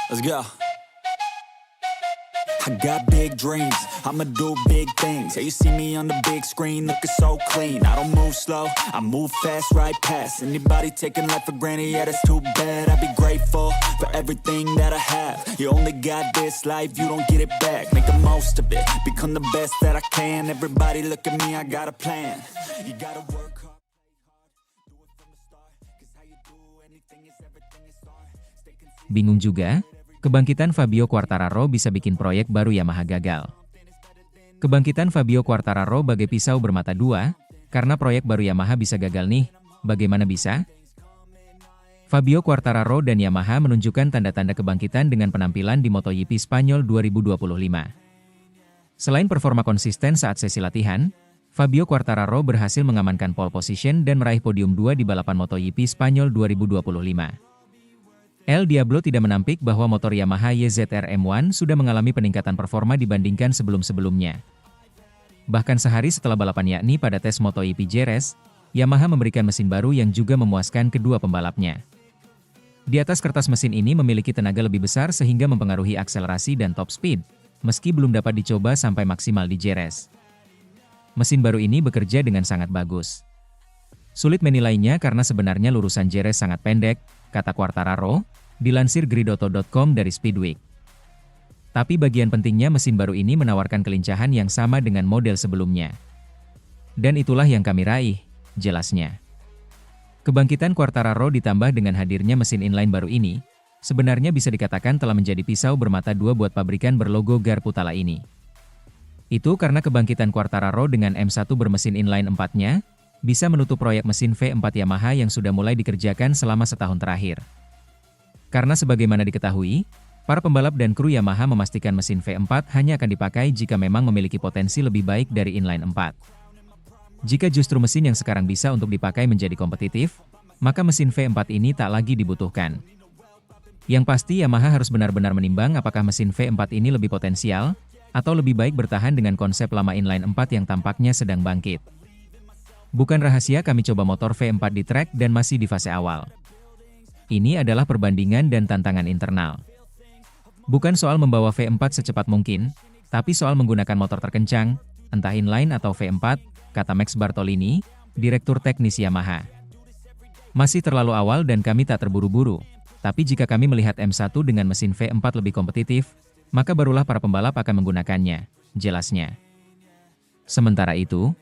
Let's go. I got big dreams, I'ma do big things. Yeah, you see me on the big screen, looking so clean. I don't move slow, I move fast, right past anybody taking life for granted, yeah, that's too bad. I'd be grateful for everything that I have. You only got this life, you don't get it back. Make the most of it, become the best that I can. Everybody look at me, I got a plan. You gotta work hard, play hard, do it from the start. Cause how you do anything is everything is art. Stay consistent. Bingung juga? Kebangkitan Fabio Quartararo bisa bikin proyek baru Yamaha gagal. Kebangkitan Fabio Quartararo bagai pisau bermata dua, karena proyek baru Yamaha bisa gagal nih. Bagaimana bisa? Fabio Quartararo dan Yamaha menunjukkan tanda-tanda kebangkitan dengan penampilan di MotoGP Spanyol 2025. Selain performa konsisten saat sesi latihan, Fabio Quartararo berhasil mengamankan pole position dan meraih podium 2 di balapan MotoGP Spanyol 2025. El Diablo tidak menampik bahwa motor Yamaha YZR M1 sudah mengalami peningkatan performa dibandingkan sebelum-sebelumnya. Bahkan sehari setelah balapan yakni pada tes MotoGP Jerez, Yamaha memberikan mesin baru yang juga memuaskan kedua pembalapnya. Di atas kertas mesin ini memiliki tenaga lebih besar sehingga mempengaruhi akselerasi dan top speed, meski belum dapat dicoba sampai maksimal di Jerez. Mesin baru ini bekerja dengan sangat bagus. Sulit menilainya karena sebenarnya lurusan Jerez sangat pendek, kata Quartararo, dilansir Gridotto.com dari Speedweek. Tapi bagian pentingnya mesin baru ini menawarkan kelincahan yang sama dengan model sebelumnya. Dan itulah yang kami raih, jelasnya. Kebangkitan Quartararo ditambah dengan hadirnya mesin inline baru ini, sebenarnya bisa dikatakan telah menjadi pisau bermata dua buat pabrikan berlogo Garputala ini. Itu karena kebangkitan Quartararo dengan M1 bermesin inline 4-nya, bisa menutup proyek mesin V4 Yamaha yang sudah mulai dikerjakan selama setahun terakhir. Karena sebagaimana diketahui, para pembalap dan kru Yamaha memastikan mesin V4 hanya akan dipakai jika memang memiliki potensi lebih baik dari inline 4. Jika justru mesin yang sekarang bisa untuk dipakai menjadi kompetitif, maka mesin V4 ini tak lagi dibutuhkan. Yang pasti Yamaha harus benar-benar menimbang apakah mesin V4 ini lebih potensial, atau lebih baik bertahan dengan konsep lama inline 4 yang tampaknya sedang bangkit. Bukan rahasia kami coba motor V4 di track dan masih di fase awal. Ini adalah perbandingan dan tantangan internal. Bukan soal membawa V4 secepat mungkin, tapi soal menggunakan motor terkencang, entah inline atau V4, kata Max Bartolini, Direktur Teknis Yamaha. Masih terlalu awal dan kami tak terburu-buru, tapi jika kami melihat M1 dengan mesin V4 lebih kompetitif, maka barulah para pembalap akan menggunakannya, jelasnya. Sementara itu,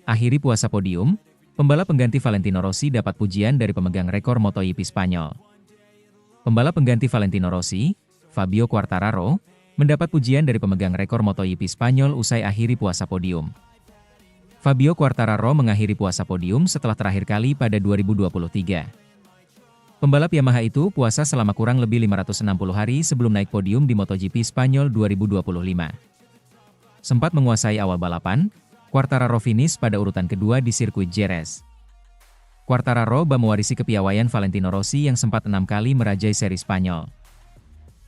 akhiri puasa podium, pembalap pengganti Valentino Rossi dapat pujian dari pemegang rekor MotoGP Spanyol. Pembalap pengganti Valentino Rossi, Fabio Quartararo, mendapat pujian dari pemegang rekor MotoGP Spanyol usai akhiri puasa podium. Fabio Quartararo mengakhiri puasa podium setelah terakhir kali pada 2023. Pembalap Yamaha itu puasa selama kurang lebih 560 hari sebelum naik podium di MotoGP Spanyol 2025. Sempat menguasai awal balapan, Quartararo finish pada urutan kedua di sirkuit Jerez. Quartararo mewarisi kepiawaian Valentino Rossi yang sempat 6 kali merajai seri Spanyol.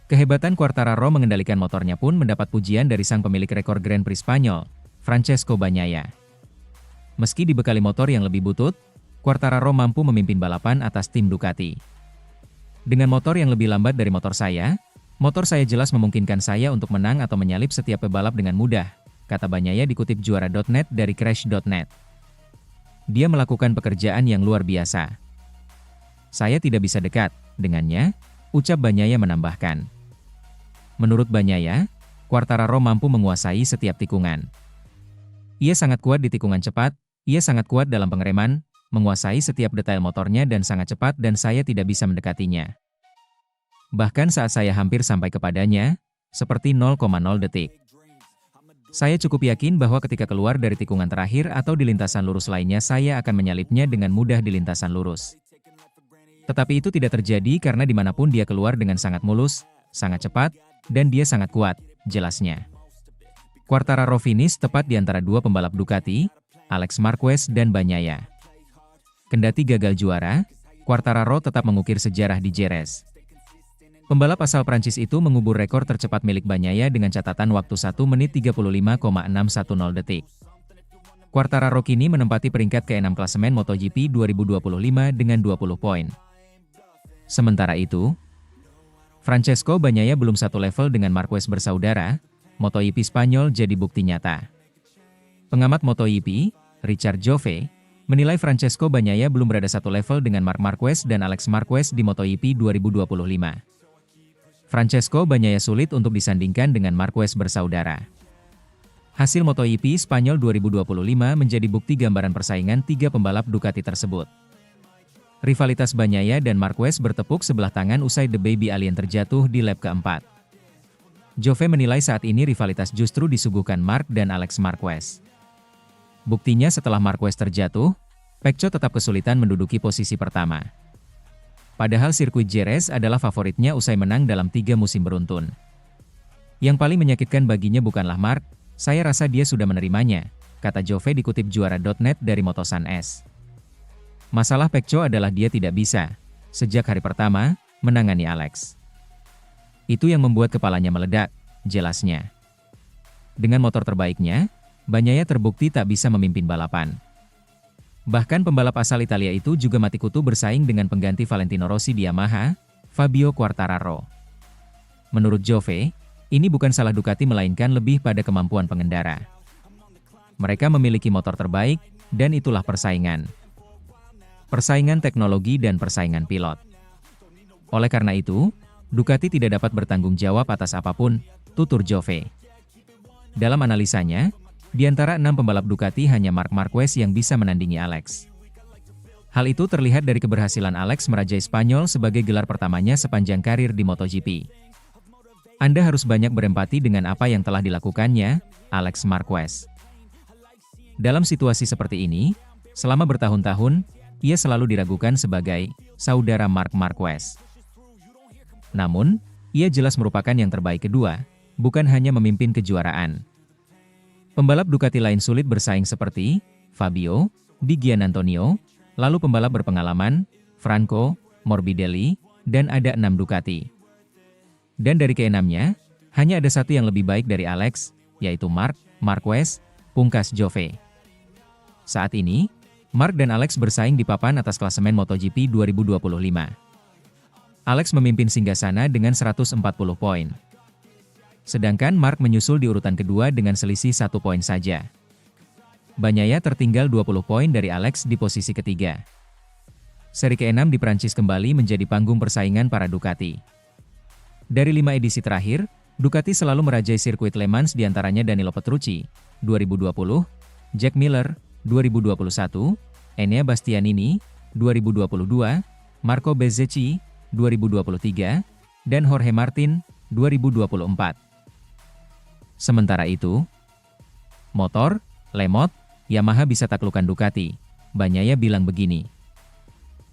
Kehebatan Quartararo mengendalikan motornya pun mendapat pujian dari sang pemilik rekor Grand Prix Spanyol, Francesco Bagnaia. Meski dibekali motor yang lebih butut, Quartararo mampu memimpin balapan atas tim Ducati. Dengan motor yang lebih lambat dari motor saya jelas memungkinkan saya untuk menang atau menyalip setiap pebalap dengan mudah, kata Bagnaia dikutip Juara.net dari Crash.net. Dia melakukan pekerjaan yang luar biasa. Saya tidak bisa dekat dengannya, ucap Bagnaia menambahkan. Menurut Bagnaia, Quartararo mampu menguasai setiap tikungan. Ia sangat kuat di tikungan cepat, ia sangat kuat dalam pengereman, menguasai setiap detail motornya dan sangat cepat dan saya tidak bisa mendekatinya. Bahkan saat saya hampir sampai kepadanya, seperti 0,0 detik. Saya cukup yakin bahwa ketika keluar dari tikungan terakhir atau di lintasan lurus lainnya saya akan menyalipnya dengan mudah di lintasan lurus. Tetapi itu tidak terjadi karena dimanapun dia keluar dengan sangat mulus, sangat cepat, dan dia sangat kuat, jelasnya. Quartararo finish tepat di antara dua pembalap Ducati, Alex Marquez dan Bagnaia. Kendati gagal juara, Quartararo tetap mengukir sejarah di Jerez. Pembalap asal Prancis itu mengubur rekor tercepat milik Bagnaia dengan catatan waktu 1 menit 35,610 detik. Quartararo kini menempati peringkat ke-6 klasemen MotoGP 2025 dengan 20 poin. Sementara itu, Francesco Bagnaia belum satu level dengan Marquez bersaudara, MotoGP Spanyol jadi bukti nyata. Pengamat MotoGP, Richard Jove, menilai Francesco Bagnaia belum berada satu level dengan Marc Marquez dan Alex Marquez di MotoGP 2025. Francesco Bagnaia sulit untuk disandingkan dengan Marquez bersaudara. Hasil MotoGP Spanyol 2025 menjadi bukti gambaran persaingan tiga pembalap Ducati tersebut. Rivalitas Bagnaia dan Marquez bertepuk sebelah tangan usai The Baby Alien terjatuh di lap keempat. Jove menilai saat ini rivalitas justru disuguhkan Marc dan Alex Marquez. Buktinya setelah Marquez terjatuh, Pecco tetap kesulitan menduduki posisi pertama. Padahal sirkuit Jerez adalah favoritnya usai menang dalam 3 musim beruntun. Yang paling menyakitkan baginya bukanlah Marc, saya rasa dia sudah menerimanya, kata Jove dikutip juara.net dari Motosan.es. Masalah Pecco adalah dia tidak bisa, sejak hari pertama, menangani Alex. Itu yang membuat kepalanya meledak, jelasnya. Dengan motor terbaiknya, Bagnaia terbukti tak bisa memimpin balapan. Bahkan pembalap asal Italia itu juga mati kutu bersaing dengan pengganti Valentino Rossi di Yamaha, Fabio Quartararo. Menurut Jove, ini bukan salah Ducati melainkan lebih pada kemampuan pengendara. Mereka memiliki motor terbaik, dan itulah persaingan. Persaingan teknologi dan persaingan pilot. Oleh karena itu, Ducati tidak dapat bertanggung jawab atas apapun, tutur Jove. Dalam analisanya, di antara 6 pembalap Ducati hanya Marc Marquez yang bisa menandingi Alex. Hal itu terlihat dari keberhasilan Alex merajai Spanyol sebagai gelar pertamanya sepanjang karir di MotoGP. Anda harus banyak berempati dengan apa yang telah dilakukannya, Alex Marquez. Dalam situasi seperti ini, selama bertahun-tahun, ia selalu diragukan sebagai saudara Marc Marquez. Namun, ia jelas merupakan yang terbaik kedua, bukan hanya memimpin kejuaraan. Pembalap Ducati lain sulit bersaing seperti Fabio Di Giannantonio, lalu pembalap berpengalaman, Franco Morbidelli, dan ada 6 Ducati. Dan dari keenamnya, hanya ada satu yang lebih baik dari Alex, yaitu Marc Marquez, pungkas Jove. Saat ini, Marc dan Alex bersaing di papan atas klasemen MotoGP 2025. Alex memimpin singgasana dengan 140 poin. Sedangkan Marc menyusul di urutan kedua dengan selisih 1 poin saja. Bagnaia tertinggal 20 poin dari Alex di posisi ketiga. Seri ke-6 di Prancis kembali menjadi panggung persaingan para Ducati. Dari 5 edisi terakhir, Ducati selalu merajai sirkuit Le Mans diantaranya Danilo Petrucci, 2020, Jack Miller, 2021, Enea Bastianini, 2022, Marco Bezzecchi, 2023, dan Jorge Martin, 2024. Sementara itu, motor, lemot, Yamaha bisa taklukkan Ducati, Bagnaia bilang begini.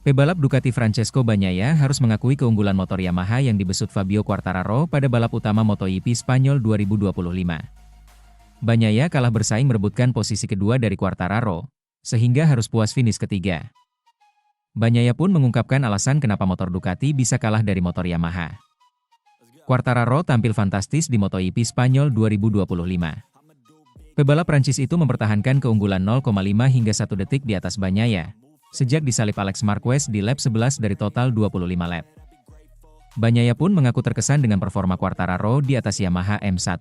Pebalap Ducati Francesco Bagnaia harus mengakui keunggulan motor Yamaha yang dibesut Fabio Quartararo pada balap utama MotoGP Spanyol 2025. Bagnaia kalah bersaing merebutkan posisi kedua dari Quartararo, sehingga harus puas finish ketiga. Bagnaia pun mengungkapkan alasan kenapa motor Ducati bisa kalah dari motor Yamaha. Quartararo tampil fantastis di MotoGP Spanyol 2025. Pebalap Prancis itu mempertahankan keunggulan 0,5 hingga 1 detik di atas Bagnaia, sejak disalip Alex Marquez di lap 11 dari total 25 lap. Bagnaia pun mengaku terkesan dengan performa Quartararo di atas Yamaha M1.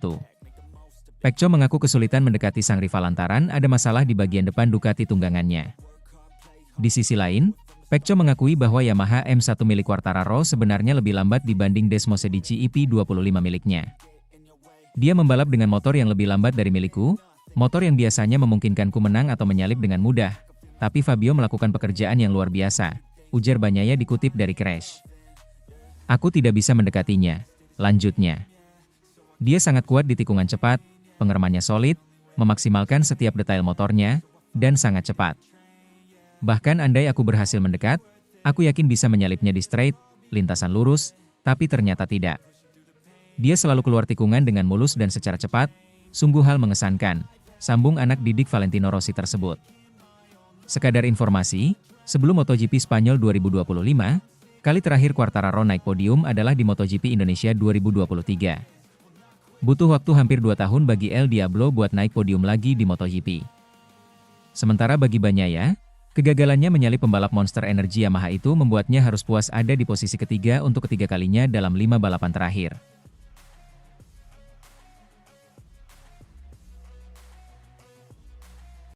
Pecco mengaku kesulitan mendekati sang rival lantaran ada masalah di bagian depan Ducati tunggangannya. Di sisi lain, Pecco mengakui bahwa Yamaha M1 milik Quartararo sebenarnya lebih lambat dibanding Desmosedici EP25 miliknya. Dia membalap dengan motor yang lebih lambat dari milikku, motor yang biasanya memungkinkanku menang atau menyalip dengan mudah, tapi Fabio melakukan pekerjaan yang luar biasa, ujar Bagnaia dikutip dari Crash. Aku tidak bisa mendekatinya, lanjutnya. Dia sangat kuat di tikungan cepat, pengeremannya solid, memaksimalkan setiap detail motornya, dan sangat cepat. Bahkan andai aku berhasil mendekat, aku yakin bisa menyalipnya di straight, lintasan lurus, tapi ternyata tidak. Dia selalu keluar tikungan dengan mulus dan secara cepat, sungguh hal mengesankan, sambung anak didik Valentino Rossi tersebut. Sekadar informasi, sebelum MotoGP Spanyol 2025, kali terakhir Quartararo naik podium adalah di MotoGP Indonesia 2023. Butuh waktu hampir 2 tahun bagi El Diablo buat naik podium lagi di MotoGP. Sementara bagi Bagnaia, Kegagalannya menyalip pembalap Monster Energy Yamaha itu membuatnya harus puas ada di posisi ketiga untuk ketiga kalinya dalam 5 balapan terakhir.